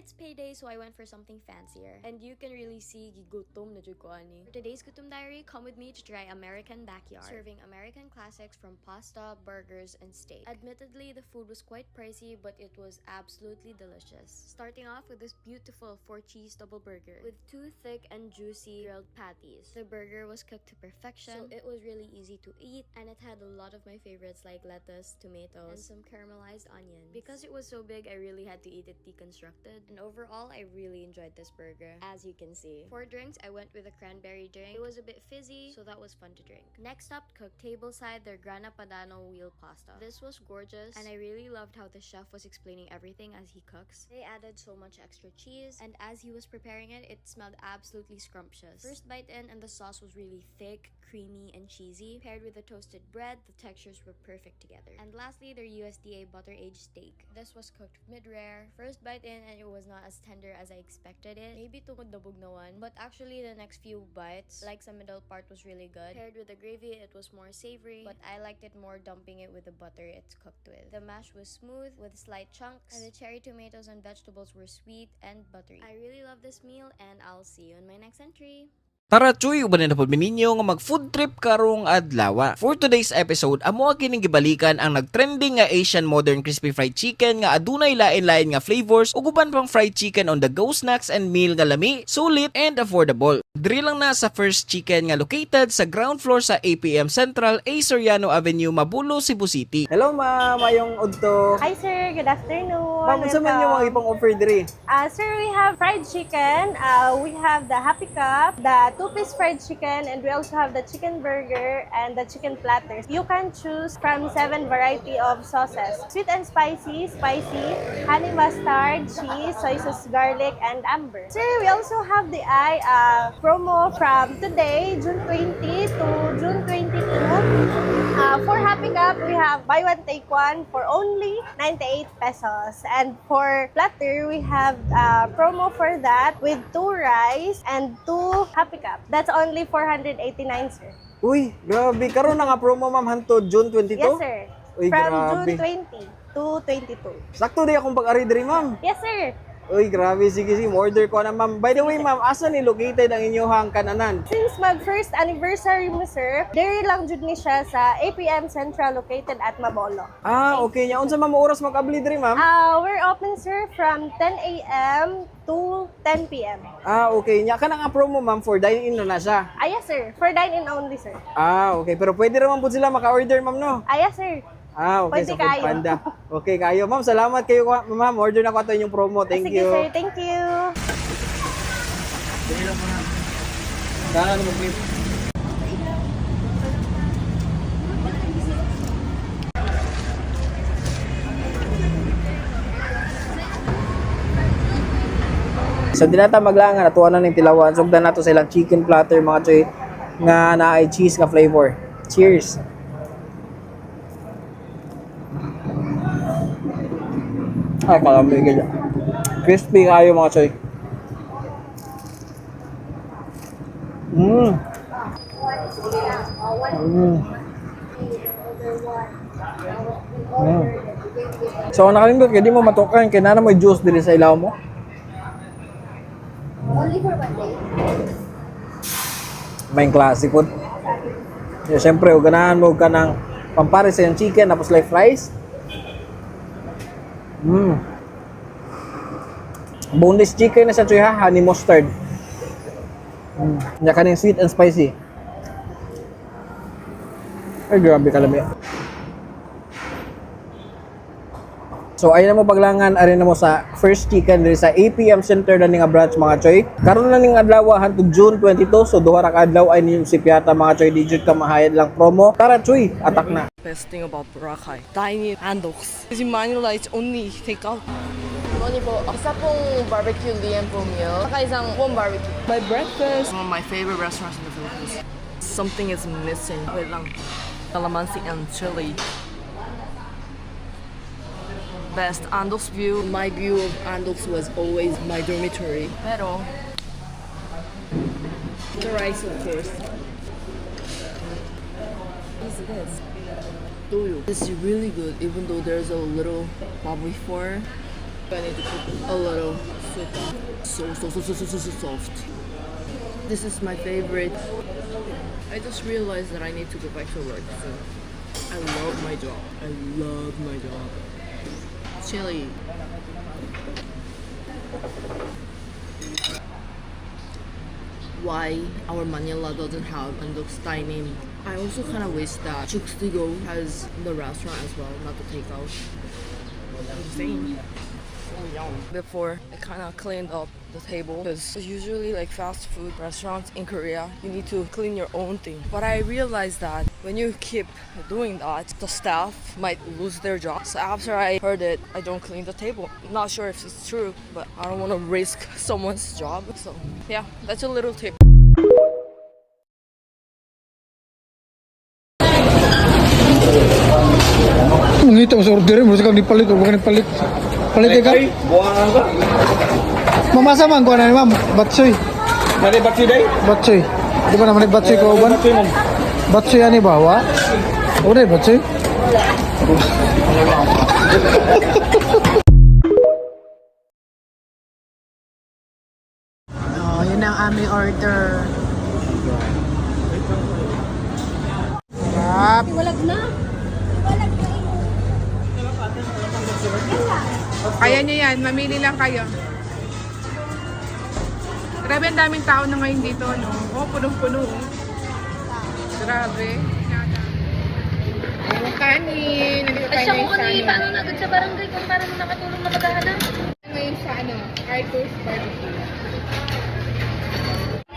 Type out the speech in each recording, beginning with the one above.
It's payday, so I went for something fancier. And you can really see gigutom na jud ko ani. For today's Gutom Diary, come with me to try American Backyard, serving American classics from pasta, burgers, and steak. Admittedly, the food was quite pricey, but it was absolutely delicious. Starting off with this beautiful 4-cheese double burger with 2 thick and juicy grilled patties. The burger was cooked to perfection, so it was really easy to eat, and it had a lot of my favorites like lettuce, tomatoes, and some caramelized onions. Because it was so big, I really had to eat it deconstructed. And overall, I really enjoyed this burger, as you can see. For drinks, I went with a cranberry drink. It was a bit fizzy, so that was fun to drink. Next up, cooked tableside their Grana Padano wheel pasta. This was gorgeous, and I really loved how the chef was explaining everything as he cooks. They added so much extra cheese, and as he was preparing it, it smelled absolutely scrumptious. First bite in, and the sauce was really thick, creamy, and cheesy. Paired with the toasted bread, the textures were perfect together. And lastly, their USDA butter-aged steak. This was cooked mid-rare. First bite in, and it was not as tender as I expected it. Maybe tungod dabog na one, but actually the next few bites, like sa middle part, was really good. Paired with the gravy, it was more savory, but I liked it more dumping it with the butter it's cooked with. The mash was smooth with slight chunks, and the cherry tomatoes and vegetables were sweet and buttery. I really love this meal, and I'll see you in my next entry. Tara Chuy, uban na po ninyo nga mag food trip karong adlaw. For today's episode, amo kining gibalikan ang nagtrending nga Asian modern crispy fried chicken nga adunay lain-lain nga flavors ug uban pang fried chicken on the go snacks and meal nga lami, sulit and affordable. Diri lang na sa First Chicken nga located sa ground floor sa APM Central, A Soriano Avenue, Mabulo, Cebu City. Hello ma'am, ayong udto. Hi sir, good afternoon. Ma'am, unsa man yung mga ipang offer diri? Sir, we have fried chicken, we have the Happy Cup, the 2-piece fried chicken, and we also have the chicken burger and the chicken platters. You can choose from 7 variety of sauces. Sweet and spicy, honey mustard, cheese, soy sauce, garlic, and amber. Sir, we also have the promo from today, June 20 to June 22. For Happy Cup, we have buy one take one for only 98 pesos. And for platter, we have promo for that with 2 rice and 2 Happy Cup. That's only 489, sir. Uy, grabe. Karon na nga promo ma'am hantod June 22? Yes, sir. Uy, From grabe. June 20 to 22. Sakto di akong pag-ari diri ma'am. Yes, sir. Uy, grabe. Sige, order ko na ma'am. By the way ma'am, asa ni located ang inyong kananan? Since mag-first anniversary mo, sir, diri lang jud ni siya sa APM Central located at Mabolo. Okay. Nya unsa ma'am oras mag-abli diri ma'am? We're open, sir, from 10 a.m. to 10 p.m. Okay. Nya ka nga promo ma'am for dine-in na siya. Yes, sir. For dine-in only, sir. Okay. Pero pwede naman po sila maka-order ma'am no? Yes, sir. Okay. Pwede Sa kayo. Foodpanda. Okay kayo. Ma'am, salamat kayo ma'am. Order na ko ato inyong promo. Thank Sige, you. sir. Thank you. Sana mag-clip. So dinata maglangan atuan na ning tilawan. Sugdan nato sa ilang chicken platter mga choy nga naay cheese nga flavor. Cheers. Kalamig ganyan. Crispy kayo mga choy. So nakalindot kaya di mo matukan kaya na mo juice diri sa ilaw mo. Only for one day. May klase po. Siyempre, ganahan mo ka ng pampare sa yung chicken tapos like fries. Boneless chicken na sa choy ha, honey mustard. Nya kaning sweet and spicy. Ay, grabe kalami. So ayun na mo paglangan ari na mo sa First Chicken diri sa APM Center na nga branch mga choy. Karon na ning adlaw hangtod June 22, so duha ra ka adlaw ay ninyong sipyata mga choy, di jud ka mahayad lang promo. Tara choy, atak na. Best thing about Boracay, dining handles. Because in Manila, it's only takeout. Only po, isa pong barbecue liempo meal, saka isang one barbecue. My breakfast, one of my favorite restaurants in the Philippines. Something is missing. Wait lang. Calamansi and chili. Best Andos view. My view of Andos was always my dormitory. Pero the rice, of course. What's this? Tuyo. This is really good, even though there's a little baboy for. I need to put a little So soft. This is my favorite. I just realized that I need to go back to work soon. I love my job. I love my job. Chili. Why our Manila doesn't have and looks tiny. I also kind of wish that Chooks to Go has the restaurant as well, not the takeout. Insane. Before I kind of cleaned up the table because usually like fast food restaurants in Korea you need to clean your own thing, but I realized that when you keep doing that the staff might lose their job. So after I heard it, I don't clean the table. Not sure if it's true, but I don't want to risk someone's job, so yeah, that's a little tip. Ngita mo sa order mo, kang nipalit o baka nipalit. Palit ka? Buwangan ka? Mamasa man ko na ni ma'am, batsoy. Nari batsi day? Batsoy. Di ba naman batsoy ko uban? Batsoy ani ba wa? O na batsoy. Oh, yun ang aming order. Kaya nyo yan, mamili lang kayo. Grabe, ang daming tao na ngayon dito, no? Oh, punong-puno. Grabe. Yung kanin, nandito tayo ngayon sa ano. Paano na agad sa barangay kung parang nakatulong na maghahanap? Ngayon sa ano, Arthur's Barbecue.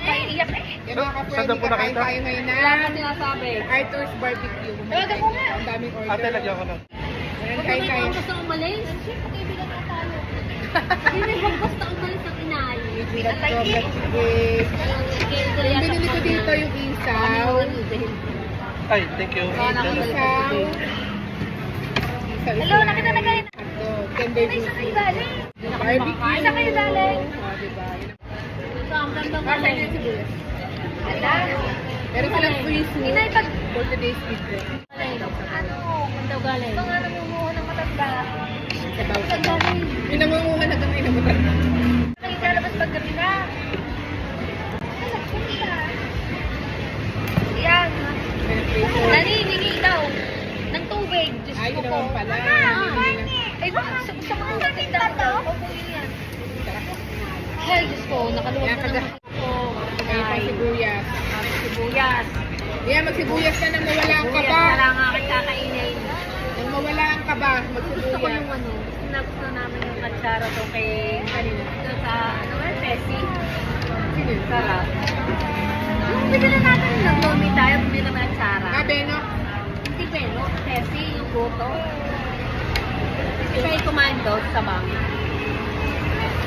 Ay, iyak eh. Yung mga kapwede, kakain tayo ngayon na Wala ka sinasabi. Arthur's Barbecue. Tawagan mo nga. Ang daming order. Ate, lagyan ko na. Ayan, kain tayo. Gusto umalis? Kaibigan na tayo. Hindi mo gusto umalis ang inay. With yung binili ko dito yung isaw. Ay, thank you. Isaw. Hello, nakita na kayo. Ito, tender juicy. Barbecue. Isa kayo galing. Oh, diba? Ito, ang ganda mo. Bakit yun sibuyas? Ala. Meron silang free soup Inay, pag... for today's video. Ano? Ang daw galing? Mga namumuha ng matanda. Sabaw. Ang galing. Yung nangunguha na kami na matanda. Kayo lalabas paggabi na. Yan. Nani, hingi daw. Ng tubig. Diyos Ay, ko yun po. naman pala. Ay, baka sa mga maganda daw. Opo, yan. Ay, Diyos ko. Nakaluwag Yan, na kada. naman ako. Kaya pa sibuyas. Sibuyas. Yan, magsibuyas ka nang mawala ang kaba. Wala nga kakainin. Nang mawala ang kaba, Gusto ko magsibuyas. yung ano. Gusto namin yung katsara to kay kanina. Ito sa, ano ba, Tessie. Sarap. Bigyan na natin ng lomi tayo. Bumili naman ang tsara. Beno. Hindi Beno. Tessie, yung goto. Siya yung kumando sa bang.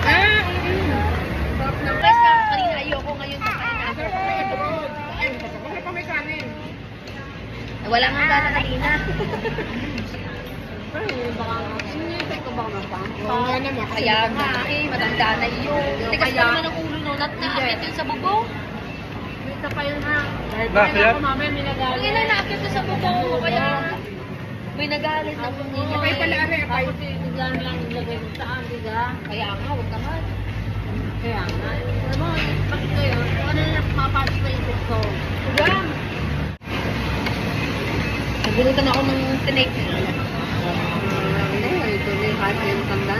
Sarap na. Guys, kanina ayoko ngayon na kain ako. Ay, wala pa may kanin. Wala nga gana kanina. Baka sinipay ko baka Oo nga naman. kasi Kaya matanda nga na. eh, matanda na yun. Tigas pa naman ang ulo no, naakit yun sa bubong. Isa pa yun ha. Kaya ako mamaya may nagalit. Kaya na naakit yun sa bubong, kaya may nagalit na po niya. Apay pala, are, apay. Tapos bigla na lang nilagay mo saan, diga. Kaya nga, huwag naman. Kaya nga. Alam mo, bakit kayo? Ano na mapapasok na yung ko? Diba? Nagulitan ako ng snake. Ito na yung kahit yung tanda.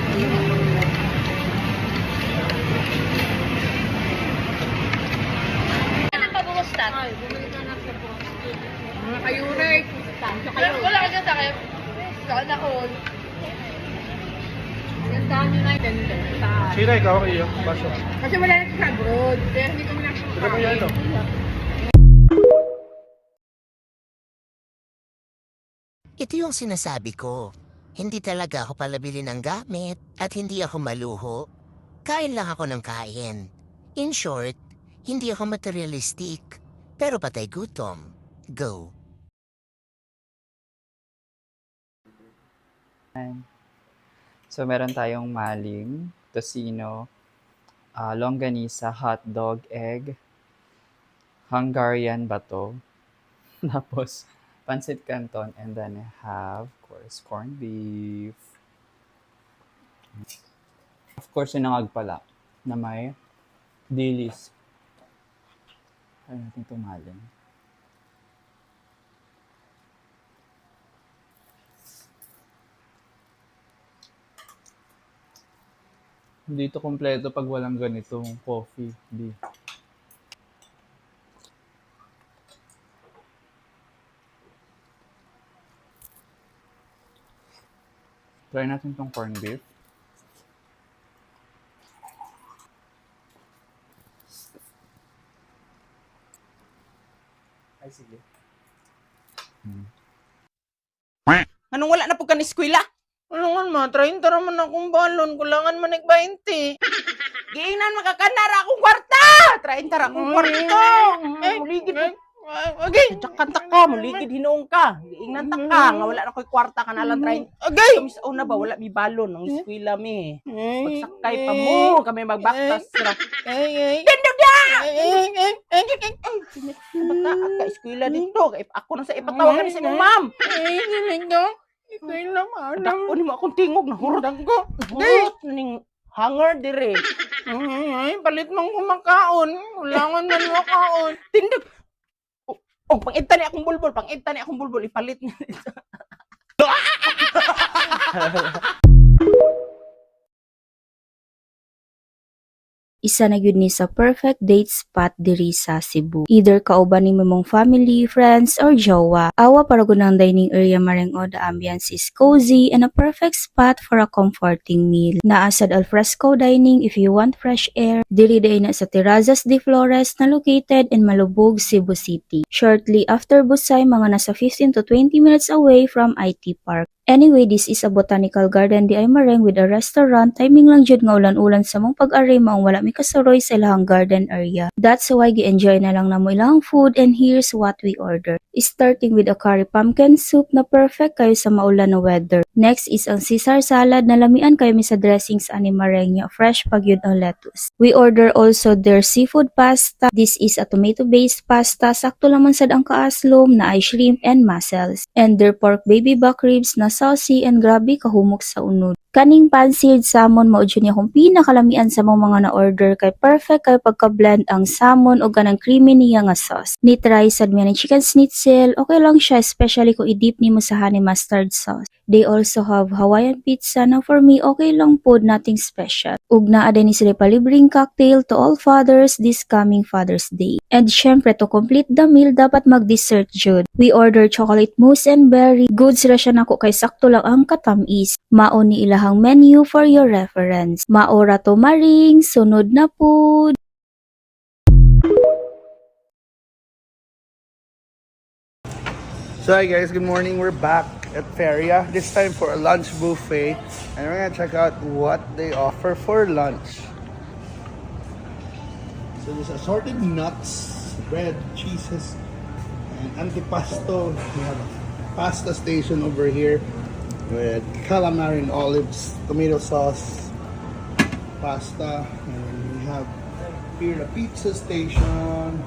Ano pa bukas tat? Ay, bumalik ka na sa bukas. Mga kayurek. Wala ka dyan sa kayo. Saan ako? Gandahan nyo na yung ganda. Sino ikaw iyo? Baso. Kasi wala na sa abroad. Kaya hindi kami nakakakain. Ito yung sinasabi ko. Hindi talaga ako palabili ng gamit at hindi ako maluho. Kain lang ako ng kain. In short, hindi ako materialistic. Pero patay gutom. Go. So, meron tayong maling, tocino, longganisa, hotdog, egg, Hungarian bato, tapos pancit canton, and then I have, of course, corned beef. Of course, sinangag pala na may dilis. Kaya natin tumalon. Hindi ito kompleto pag walang ganitong coffee. Hindi. Try natin tong corned beef. Ay, sige. Anong wala na po ka ni eskwela? Anong man, 30 raman akong balon, kulangan man nag-20. Giingnan makakanara akong kwarta! 30 ra akong kwarta! Muligid mo. Okay. Tsakan ka, muligid hinuong ka. Giingnan ta ka, nga wala na ko'y kwarta ka na lang 30. Okay. Kamis una ba, wala mi balon, ang eskwela mi. Pagsakay pa mo, kami magbaktas. Dindog da! Bata, ka eskwela dito. Ako na sa ipatawagan sa imong ma'am. Dako ni mo akong tingog na hurot ko. Hurot ning hanger dire. Ay, palit mong kumakaon. Ulangan man mo kaon. Tindog. Oh, pang-ita ni akong bulbul, ipalit na. Isa na gyud ni sa perfect date spot diri sa Cebu. Either kauban nimo mong family, friends, or jowa. Awa para gud ang dining area marengo, the ambience is cozy and a perfect spot for a comforting meal. Naasad alfresco dining if you want fresh air. Diri day na sa Terrazas de Flores na located in Malubog, Cebu City. Shortly after Busay, mga nasa 15 to 20 minutes away from IT Park. Anyway, this is a botanical garden di ay mareng with a restaurant. Timing lang jud nga ulan-ulan sa mong pag-aray maong wala mi kasuroy sa ilahang garden area. That's why gi-enjoy na lang namo ilahang food, and here's what we order. Starting with a curry pumpkin soup na perfect kayo sa maulan na weather. Next is ang Caesar salad na lamian kayo mi sa dressings ani mareng nya fresh pag yun ang lettuce. We order also their seafood pasta. This is a tomato-based pasta. Sakto laman sad ang kaaslom na ay shrimp and mussels. And their pork baby back ribs na saucy and grabe kahumok sa unod. Kaning pansit salmon mao jud niya kung pinakalamian sa mga na-order kay perfect kay pagka-blend ang salmon o ganang creamy niya nga sauce. Ni try sad mi ng chicken schnitzel, okay lang siya especially kung i-dip nimo sa honey mustard sauce. They also have Hawaiian pizza na for me okay lang pod, nothing special. Ug naa din ni sila palibreng cocktail to all fathers this coming Father's Day. And syempre to complete the meal dapat mag-dessert jud. We order chocolate mousse and berry. Good sila siya nako kay sakto lang ang katamis. Mao ni ilahang menu for your reference. Maora to maring, sunod na pod. So hi guys, good morning. We're back at Feria. This time for a lunch buffet, and we're gonna check out what they offer for lunch. So there's assorted nuts, bread, cheeses, and antipasto. We have a pasta station over here with calamari and olives, tomato sauce, pasta, and then we have here the pizza station.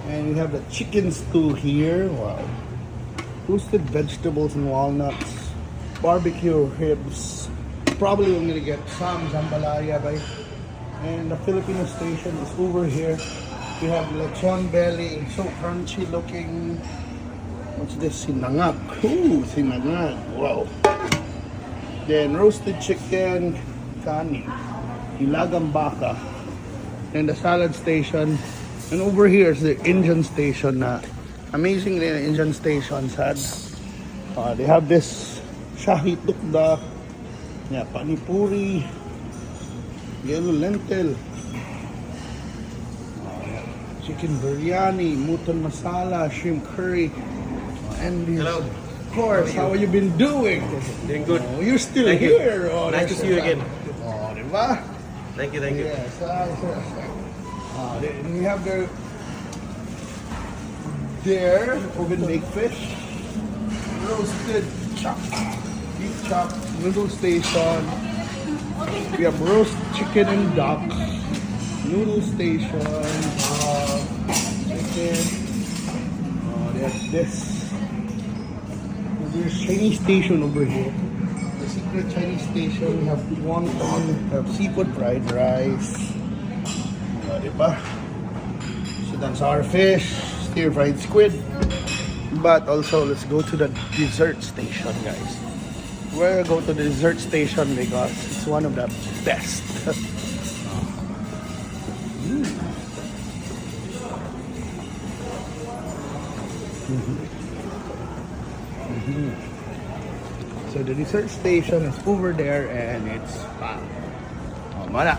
And we have the chicken stew here. Wow. Roasted vegetables and walnuts. Barbecue ribs. Probably I'm gonna get some jambalaya, right? And the Filipino station is over here. We have lechon belly. So crunchy looking. What's this? Sinangag. Ooh, sinangag. Wow. Then roasted chicken. Kanin. Ilagang baka. And the salad station. And over here is the Indian station. Amazingly, the Indian station had. They have this shahi tukda, yeah, panipuri, yellow lentil, chicken biryani, mutton masala, shrimp curry, and this. Hello. Of course, how have you been doing? Doing good. Oh, you're still here. Oh, nice to see you again. Oh, diba? Thank you, thank you. Yes, we have their oven baked fish, roasted chop, beef chop, noodle station. We have roast chicken and duck, noodle station, chicken. There's this. There's Chinese station over here. secret Chinese station. We have wonton, we have seafood fried rice. Diba? Sweet and sour fish, stir-fried squid. But also, let's go to the dessert station, guys. We'll go to the dessert station because it's one of the best. So the dessert station is over there and it's mala.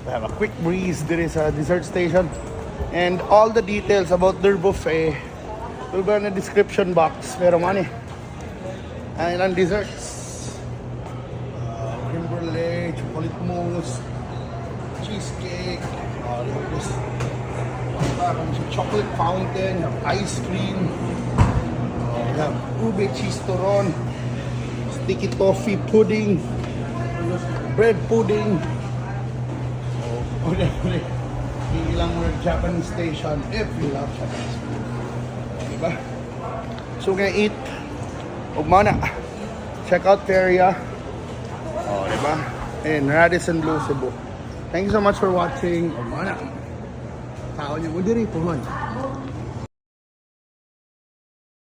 We have a quick breeze. There is a dessert station and all the details about their buffet will be in the description box. Pero money. And on desserts, creme brulee, chocolate mousse, cheesecake, this chocolate fountain, ice cream, we have ube cheese turon, sticky toffee pudding, bread pudding. Ilang Japanese station if you love Japanese food. Diba? So we're gonna eat. Ugmana. Check out the area. Diba? In Radisson Blu, Cebu. Thank you so much for watching. Ugmana. Tao niyo mo diri po man.